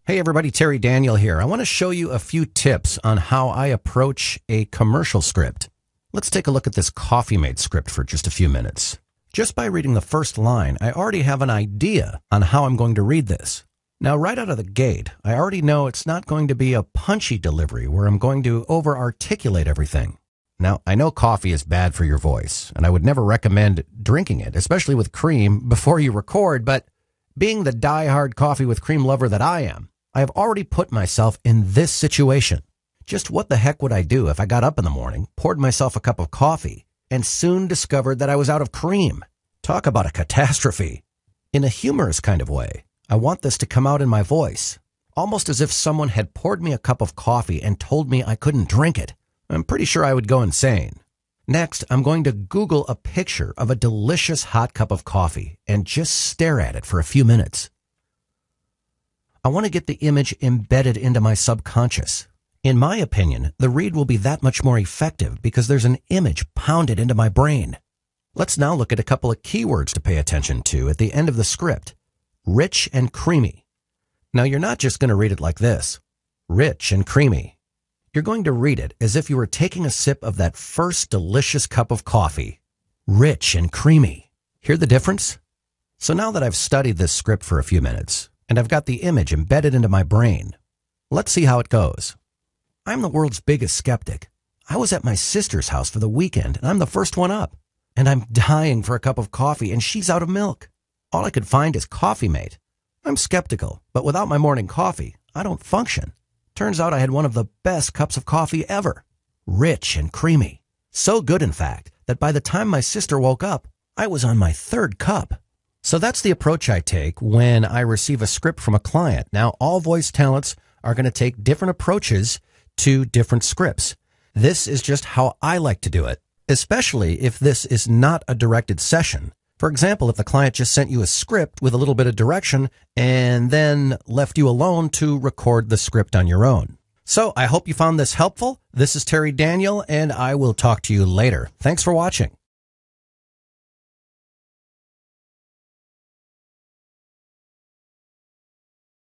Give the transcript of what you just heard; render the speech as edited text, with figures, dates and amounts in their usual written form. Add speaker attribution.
Speaker 1: Hey everybody, Terry Daniel here. I want to show you a few tips on how I approach a commercial script. Let's take a look at this Coffee Mate script for just a few minutes. Just by reading the first line, I already have an idea on how I'm going to read this. Now, right out of the gate, I already know it's not going to be a punchy delivery where I'm going to over-articulate everything. Now, I know coffee is bad for your voice, and I would never recommend drinking it, especially with cream, before you record, but being the die-hard coffee with cream lover that I am, I have already put myself in this situation. Just what the heck would I do if I got up in the morning, poured myself a cup of coffee, and soon discovered that I was out of cream? Talk about a catastrophe. In a humorous kind of way, I want this to come out in my voice, almost as if someone had poured me a cup of coffee and told me I couldn't drink it. I'm pretty sure I would go insane. Next, I'm going to Google a picture of a delicious hot cup of coffee and just stare at it for a few minutes. I want to get the image embedded into my subconscious. In my opinion, the read will be that much more effective because there's an image pounded into my brain. Let's now look at a couple of keywords to pay attention to at the end of the script. Rich and creamy. Now, you're not just going to read it like this. Rich and creamy. You're going to read it as if you were taking a sip of that first delicious cup of coffee. Rich and creamy. Hear the difference? So now that I've studied this script for a few minutes, and I've got the image embedded into my brain, let's see how it goes. I'm the world's biggest skeptic. I was at my sister's house for the weekend, and I'm the first one up. And I'm dying for a cup of coffee, and she's out of milk. All I could find is Coffee Mate. I'm skeptical, but without my morning coffee, I don't function. Turns out I had one of the best cups of coffee ever. Rich and creamy. So good, in fact, that by the time my sister woke up, I was on my third cup. So that's the approach I take when I receive a script from a client. Now, all voice talents are going to take different approaches to different scripts. This is just how I like to do it, especially if this is not a directed session. For example, if the client just sent you a script with a little bit of direction and then left you alone to record the script on your own. So I hope you found this helpful. This is Terry Daniel, and I will talk to you later. Thanks for watching.